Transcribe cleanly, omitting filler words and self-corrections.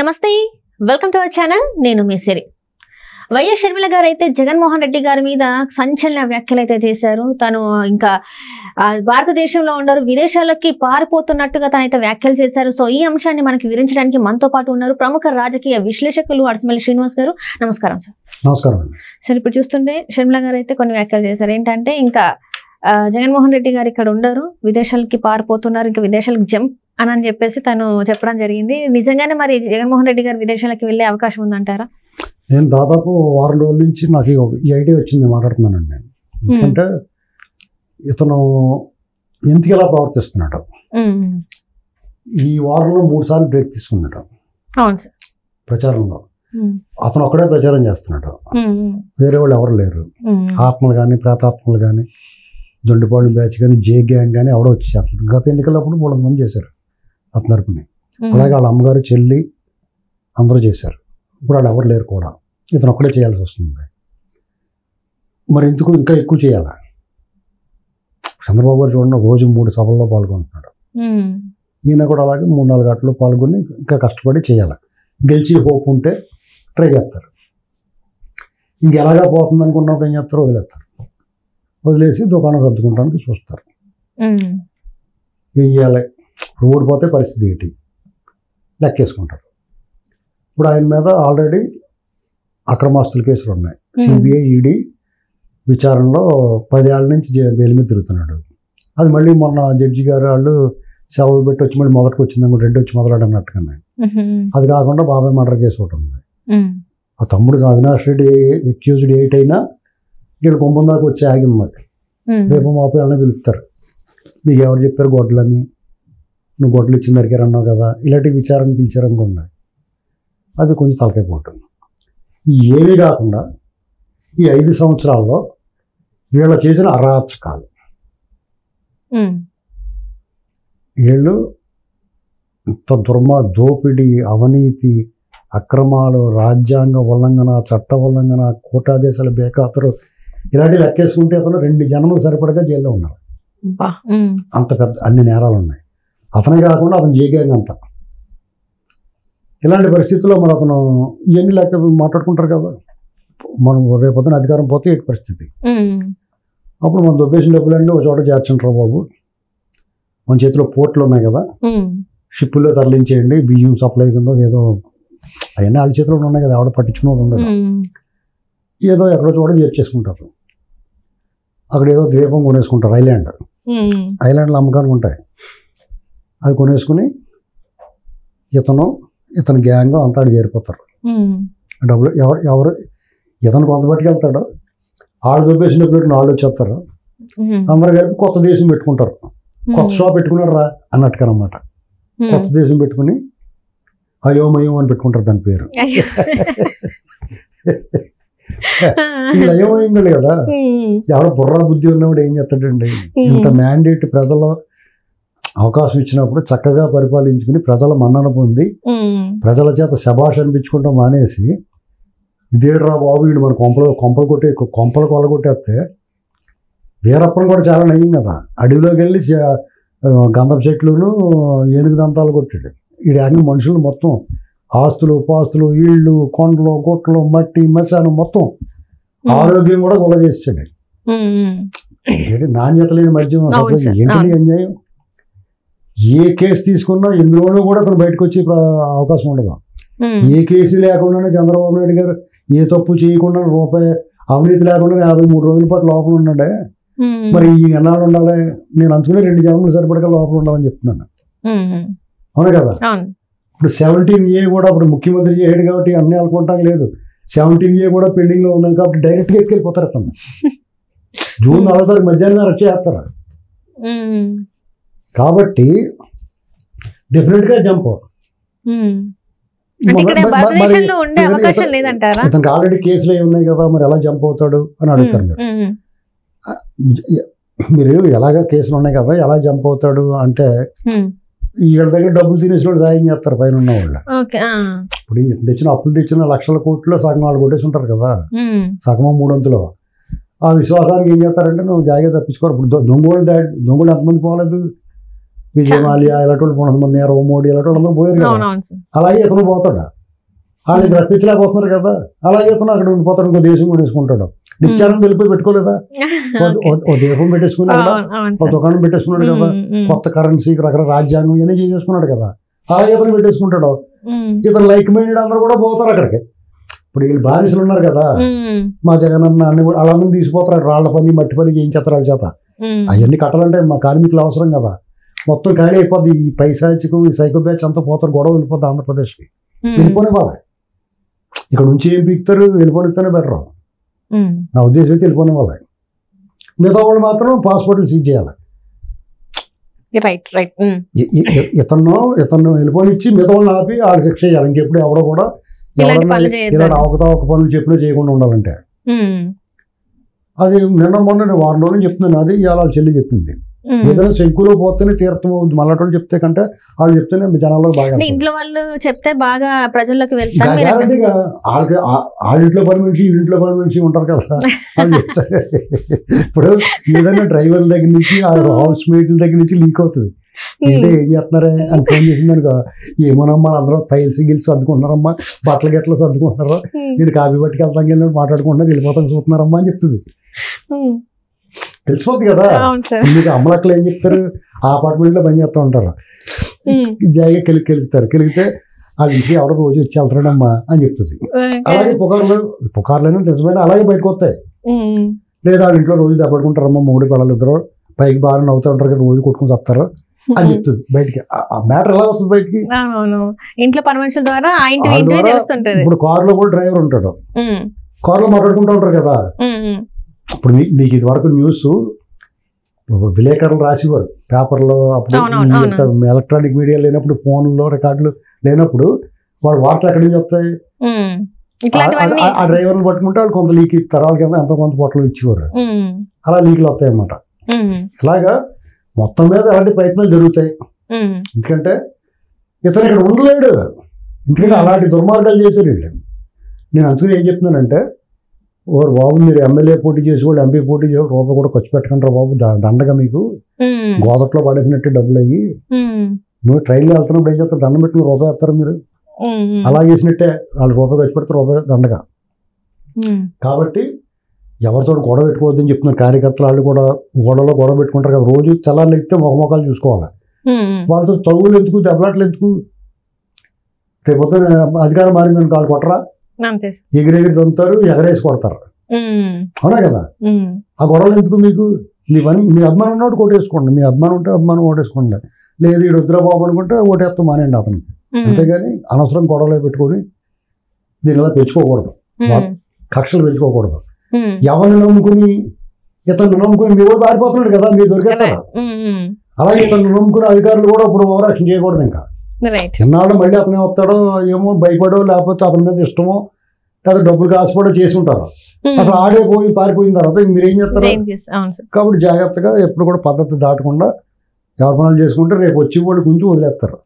నమస్తే, welcome to our channel. నేను మీ సిరి. YS Sharmila గారు అయితే జగన్మోహన్ రెడ్డి గారి మీద సంచలన వ్యాఖ్యలు అయితే చేశారు. తను ఇంకా భారతదేశంలో ఉండరు, విదేశాలకి పారిపోతున్నట్టుగా తనైతే వ్యాఖ్యలు చేశారు. సో ఈ అంశాన్ని మనకి వివరించడానికి మనతో పాటు ఉన్నారు ప్రముఖ రాజకీయ విశ్లేషకులు అడిసిమల్లి శ్రీనివాస్ గారు. నమస్కారం సార్. నమస్కారం. సార్, ఇప్పుడు చూస్తుంటే షర్మిల గారు అయితే కొన్ని వ్యాఖ్యలు చేశారు. ఏంటంటే ఇంకా జగన్మోహన్ రెడ్డి గారు ఇక్కడ ఉండరు, విదేశాలకి పారిపోతున్నారు, ఇంకా విదేశాలకు జంప్ అని చెప్పేసి తను చెప్పడం జరిగింది. నిజంగానే మరి జగన్మోహన్ రెడ్డి గారు విదేశాలకు వెళ్ళే అవకాశం ఉందంటారా? నేను దాదాపు వారం రోజుల నుంచి నాకు ఈ ఐడియా వచ్చింది, మాట్లాడుతున్నానండి. నేను ఎందుకంటే ఇతను ఎందుకు ఇలా ప్రవర్తిస్తున్నాడు, ఈ వారంలో 3 సార్లు బ్రేక్ తీసుకున్నాడు. అవును సార్. ప్రచారంలో అతను ఒక్కడే ప్రచారం చేస్తున్నాడు, వేరే వాళ్ళు ఎవరు లేరు. ఆత్మలు కానీ ప్రేతాత్మలు కానీ దొండిపాడు బ్యాచ్ కానీ జే గ్యాంగ్ కానీ ఎవడో వచ్చి చేస్తుంది. గత ఎన్నికలప్పుడు 300 మంది చేశారు అతని తరపుని. అలాగే వాళ్ళ అమ్మగారు చెల్లి అందరూ చేశారు. ఇప్పుడు వాళ్ళు ఎవరు లేరు కూడా, ఇతను ఒక్కడే చేయాల్సి వస్తుంది. మరి ఎందుకు ఇంకా ఎక్కువ చేయాలా? చంద్రబాబు గారు చూడండి, రోజు 3 సభల్లో పాల్గొంటున్నాడు. ఈయన కూడా అలాగే 3-4 గంటలు పాల్గొని ఇంకా కష్టపడి చేయాలి. గెలిచి హోప్ ఉంటే ట్రై చేస్తారు. ఇంకెలాగా పోతుంది అనుకున్నప్పుడు ఏం చేస్తారు, వదిలేసి దుకాణం సర్దుకుంటానికి చూస్తారు. ఏం చేయాలి? ఇప్పుడు ఓడిపోతే పరిస్థితి ఏంటి లెక్కేసుకుంటారు. ఇప్పుడు ఆయన మీద ఆల్రెడీ అక్రమాస్తుల కేసులు ఉన్నాయి. సిబిఐ ఈడీ విచారణలో 10 ఏళ్ళ నుంచి బెయిల్ మీద తిరుగుతున్నాడు. అది మళ్ళీ మొన్న జడ్జి గారు వాళ్ళు సెలవులు పెట్టి వచ్చి మళ్ళీ మొదటికి వచ్చింది, రెడ్డి వచ్చి మొదలాడన్నట్టుగా. అది కాకుండా బాబాయ్ మర్డర్ కేసు ఒకటి ఉంది. ఆ తమ్ముడు అవినాష్ రెడ్డి అక్యూజ్డ్ 8 అయినా ఇక్కడ కుంభం దాకా వచ్చి ఆగింది. రేపు మా పిల్లల్ని పిలుస్తారు, మీకు ఎవరు చెప్పారు గొడ్లని, నువ్వు గొడ్లు ఇచ్చిన దగ్గర అన్నావు కదా, ఇలాంటి విచారణ పిలిచారనుకోండి, అది కొంచెం తలకైపోతుంది. ఏమీ కాకుండా ఈ 5 సంవత్సరాల్లో వీళ్ళు చేసిన అరాచకాలు, వీళ్ళు ఇంత దోపిడీ, అవినీతి, అక్రమాలు, రాజ్యాంగ ఉల్లంఘన, చట్ట ఉల్లంఘన, కోర్టాదేశాల బేఖాతరు, ఇలాంటి లెక్కేసుకుంటే అతను 2 జన్మలు సరిపడగా జైల్లో ఉన్నారు. అంత పెద్ద అన్ని నేరాలు ఉన్నాయి. అతనే కాకుండా అతను జేగాంగ్ అంతా. ఇలాంటి పరిస్థితుల్లో మరి అతను ఇవన్నీ లెక్క మాట్లాడుకుంటారు కదా. మనం రేపొద్దున అధికారం పోతే ఏంటి పరిస్థితి? అప్పుడు మనం దొబ్బేసిన డబ్బులన్నీ ఒక చోట చేర్చంటారు బాబు, మన చేతిలో పోర్ట్లు ఉన్నాయి కదా, షిప్పుల్లో తరలించేయండి, బియ్యం సప్లై కింద ఏదో అవన్నీ వాళ్ళ చేతిలో ఉన్నాయి కదా, ఎవడ పట్టించుకునే ఉండదు. ఏదో ఎక్కడో చోట చేర్చేసుకుంటారు. అక్కడ ఏదో ద్వీపం కొనేసుకుంటారు, ఐలాండ్లో అమ్మకానికి ఉంటాయి. అది కొనేసుకుని ఇతను గ్యాంగ్ అంతా చేరిపోతారు. డబ్బులు ఎవరు ఇతను కొంత పట్టుకెళ్తాడో వాళ్ళు దొబ్బేసినప్పుడు వాళ్ళు వచ్చేస్తారు. అందరు కలిపి కొత్త దేశం పెట్టుకుంటారు. కొత్త షాప్ పెట్టుకున్నాడు రా అన్నట్టుగా అనమాట. కొత్త దేశం పెట్టుకుని అయోమయం అని పెట్టుకుంటారు దాని పేరు. ఈ అయోమయం కదా, ఎవడ బుర్ర బుద్ధి ఉన్నవాడు ఏం చేస్తాడండి? ఇంత మ్యాండేట్ ప్రజలు అవకాశం ఇచ్చినప్పుడు చక్కగా పరిపాలించుకుని ప్రజల మన్నన పొంది ప్రజల చేత శభాష్ అనిపించుకుంటాం మానేసి, ఇదేడ్రా బాబు వీడు మన కొంపలు కొలగొట్టేస్తే, వీరప్పని కూడా చాలా నయ్యం కదా, అడవిలోకి వెళ్ళి గంధపు చెట్లును ఏనుగు దంతాలు కొట్టాడు. వీడి అన్ని మనుషులు మొత్తం ఆస్తులు పాస్తులు, ఇళ్ళు, కొండలు, గుట్టలు, మట్టి, మశానం మొత్తం ఆరోగ్యం కూడా గొడవ చేసాడు. నాణ్యత లేని మద్యం ఏంటి అన్యాయం? ఏ కేసు తీసుకున్నా ఇందులోనూ కూడా అతను బయటకు వచ్చే అవకాశం ఉండదు. ఏ కేసు లేకుండానే చంద్రబాబు నాయుడు గారు ఏ తప్పు చేయకుండా రూపాయి అవినీతి లేకుండా 53 రోజుల పాటు లోపల ఉన్నాడే. మరి ఈ ఎన్నాళ్ళు ఉండాలి? నేను అందుకునే 2 జన్మలు సరిపడగా లోపల ఉండాలని చెప్తున్నాను. అవునా కదా? ఇప్పుడు 17A కూడా ఇప్పుడు ముఖ్యమంత్రి చేయడు కాబట్టి అన్నీ అనుకుంటాం లేదు. 17A కూడా పెండింగ్లో ఉన్నాయి కాబట్టి డైరెక్ట్గా ఎత్తుకెళ్ళిపోతారు. అతను జూన్ 4వ తారీఖు మధ్యాహ్నం అరెస్ట్ చేస్తారు. కాబట్టి డెఫినెట్గా జంప్. ఇతనికి ఆల్రెడీ కేసులు ఏమి ఉన్నాయి కదా, మరి ఎలా జంప్ అవుతాడు అని అడుగుతారు మీరు. ఎలాగా కేసులు ఉన్నాయి కదా, ఎలా జంప్ అవుతాడు అంటే, వీళ్ళ దగ్గర డబ్బులు తినేసిన వాళ్ళు సాయం చేస్తారు పైన ఉన్న వాళ్ళు. ఇప్పుడు తెచ్చిన అప్పులు తెచ్చిన లక్షల కోట్లు సగం వాళ్ళు కొట్టేసి ఉంటారు కదా, సగం 3/4. ఆ విశ్వాసానికి ఏం చేస్తారంటే, నువ్వు జాగ్రత్త తప్పించుకోరు. ఇప్పుడు దొంగలు ఎంతమంది పోలేదు, విజయ్ మాల్యా ఇలాంటి వాళ్ళు 300 మంది, నీరవ్ మోడీ ఇలాంటి వాళ్ళందరూ పోయారు కదా. అలాగే ఇతను పోతాడు, వాళ్ళకి రప్పించలేకపోతున్నారు కదా, అలాగే ఇతను అక్కడ ఉండిపోతాడు, ఇంకో దేశం కూడా తీసుకుంటాడు. నిత్యానంద వెళ్ళిపోయి పెట్టుకోలేదా, ఓ దేశం పెట్టేసుకున్నాడు కదా, ఒక దుకాణం పెట్టేసుకున్నాడు కదా, కొత్త కరెన్సీ రకరకాల రాజ్యాంగం ఇవన్నీ చేసేసుకున్నాడు కదా, అలాగే ఇతను పెట్టేసుకుంటాడు. ఇతను లైక్ మైండెడ్ అందరూ కూడా పోతారు అక్కడికి. ఇప్పుడు వీళ్ళు బానిసలు ఉన్నారు కదా, మా జగన్ అన్న అన్ని వాళ్ళందరూ తీసిపోతారు, రాళ్ల పని మట్టి పని చేయించేస్తారు వాళ్ళ చేత. అవన్నీ కట్టాలంటే మా కార్మికులు అవసరం కదా, మొత్తం ఖాళీ అయిపోద్ది. ఈ పైశాచికం ఈ సైకో బ్యాచ్ అంతా పోతారు, గొడవ వెళ్ళిపోద్ది ఆంధ్రప్రదేశ్కి. వెళ్ళిపోనే వాళ్ళే ఇక్కడ నుంచి ఏం పీకుతారు, వెళ్ళిపోనిస్తేనే బెటర్ నా ఉద్దేశం అయితే. వెళ్ళిపోనే వాళ్ళే, మిగతా వాళ్ళు మాత్రం పాస్పోర్ట్లు సీజ్ చేయాలి. ఇతను వెళ్ళిపోనిచ్చి మిగతా వాళ్ళని ఆపి ఆడ శిక్ష చేయాలి. ఇంకెప్పుడు ఎవడో కూడా ఎవరన్నా ఇలా అవకతవక పనులు చెప్పినా చేయకుండా ఉండాలంటే. అది నిన్న మొన్న వారం రోజులు చెప్తున్నాను, అది ఇవాళ చెల్లి చెప్పింది. ఏదైనా శంకులో పోతేనే తీర్థం అవుతుంది, మళ్ళీ చెప్తే కంటే వాళ్ళు చెప్తేనే జనాల్లో బాగా. ఇంట్లో వాళ్ళు చెప్తే బాగా ప్రజల్లోకి వెళ్తారు. గ్యారంటీగా వాళ్ళ ఇంట్లో పని మనిషి ఇంట్లో పని మనిషి ఉంటారు కదా వాళ్ళు చెప్తారు. ఇప్పుడు ఏదైనా డ్రైవర్ల దగ్గర నుంచి హౌస్ మేట్ల దగ్గర నుంచి లీక్ అవుతుంది. ఏంటంటే ఏం చేస్తున్నారే అని ఫోన్ చేసింది అనుకో, ఏమోనమ్మా అందరూ ఫైల్స్ గిల్స్ సర్దుకుంటున్నారమ్మా, బట్టలు గట్టలు సర్దుకుంటున్నారు, నేను కాఫీ పట్టుకు వెళ్తాం వెళ్ళి మాట్లాడుకుంటున్నారు, వెళ్ళిపోతాం చూస్తున్నారమ్మా అని చెప్తుంది. తెలిసిపోద్ది కదా. మీకు అమ్మలక్కలు ఏం చెప్తారు, ఆ అపార్ట్మెంట్లో పని చేస్తూ ఉంటారు, జాయిగా కెలిగితే వాళ్ళ ఇంటికి ఎవరో రోజు వచ్చి వెళ్తాడమ్మా అని చెప్తుంది. అలాగే పుకార్లైనా నిజమైన అలాగే బయటకు వస్తాయి. లేదా వాళ్ళ ఇంట్లో రోజు దెబ్బడుకుంటారమ్మా, మూడు పిల్లలు ఇద్దరు పైకి బాగా నవ్వుతూ ఉంటారు కదా, రోజు కొట్టుకుని వస్తారు అని చెప్తుంది. బయటికి ఆ మ్యాటర్ ఎలా వస్తుంది బయటికి, ఇంట్లో పని మనుషుల ద్వారా. ఇప్పుడు కారులో కూడా డ్రైవర్ ఉంటాడు, కారులో మాట్లాడుకుంటూ ఉంటారు కదా. ఇప్పుడు మీకు ఇది వరకు న్యూస్ విలేకరులు రాసేవారు పేపర్లో, అప్పుడు ఎలక్ట్రానిక్ మీడియా లేనప్పుడు, ఫోన్లో రికార్డులు లేనప్పుడు వాళ్ళు వార్తలు ఎక్కడి నుంచి వస్తాయి. ఆ డ్రైవర్లు పట్టుకుంటే వాళ్ళు కొంత లీక్ ఇస్తారు, వాళ్ళకి ఎంతో కొంత పొట్టలు ఇచ్చేవారు, అలా లీకులు వస్తాయి అన్నమాట. ఇలాగా మొత్తం మీద అలాంటి ప్రయత్నాలు జరుగుతాయి. ఎందుకంటే ఇతను ఇక్కడ ఉండలేడు, ఎందుకంటే అలాంటి దుర్మార్గాలు చేశారు వీళ్ళు. నేను అందుకని ఏం చెప్తున్నానంటే, ఓరు బాబు మీరు ఎమ్మెల్యే పోటీ చేసేవాళ్ళు, ఎంపీ పోటీ చేసేవాళ్ళు రూపాయి కూడా ఖర్చు పెట్టకంటారు బాబు, దండగా మీకు గోదట్లో పడేసినట్టు డబ్బులు అయ్యి. నువ్వు ట్రైన్లో వెళ్తున్నప్పుడు ఏం చేస్తారు, దండం పెట్టుకుని రూపాయి వేస్తారు మీరు, అలా చేసినట్టే వాళ్ళు రూపాయి ఖర్చు పెడతారు, రూపాయి దండగా. కాబట్టి ఎవరితో గొడవ పెట్టుకోవద్దని చెప్తున్నారు. కార్యకర్తలు వాళ్ళు కూడా గొడవ పెట్టుకుంటారు కదా, రోజు తెల్లాళ్ళు ఎత్తే మొఖమొఖాలు చూసుకోవాలి. వాళ్ళతో తగులు ఎందుకు, దెబ్బలాట్లు ఎందుకు, రేపు పొద్దున అధికారం మారిందని వాళ్ళు కొట్టరా, ఎగిరెగిరి తంతారు, ఎగరేసి కొడతారు, అవునా కదా. ఆ గొడవలు ఎందుకు మీకు, మీ అభిమానం ఉన్నప్పుడు ఓటేసుకోండి, మీ అభిమానం ఉంటే అభిమానం ఓటేసుకోండి, లేదు ఈ రుద్రబాబు అనుకుంటే ఓటేస్తాం మానేయండి అతనికి. అంతేగాని అనవసరం గొడవలు పెట్టుకొని దీని ఇలా పెంచుకోకూడదు, కక్షలు పెంచుకోకూడదు. ఎవరిని నమ్ముకుని ఇతను నమ్ముకుని మీరు కూడా పారిపోతున్నాడు కదా, మీరు దొరికేస్తారు. అలాగే ఇతను నమ్ముకుని అధికారులు కూడా ఇప్పుడు ఓవరాక్షన్ చేయకూడదు. ఇంకా ఎన్నాళ్ళు మళ్ళీ అతనే వస్తాడో ఏమో భయపడో, లేకపోతే అతని మీద ఇష్టమో, లేదా డబ్బులు ఆశపడో చేసి ఉంటారు. అసలు ఆడే పోయి పారిపోయిన తర్వాత మీరేం చేస్తారు. కాబట్టి జాగ్రత్తగా ఎప్పుడు కూడా పద్ధతి దాటకుండా ఎవరి పనులు చేసుకుంటే రేపు వచ్చి వాళ్ళు కొంచెం వదిలేస్తారు.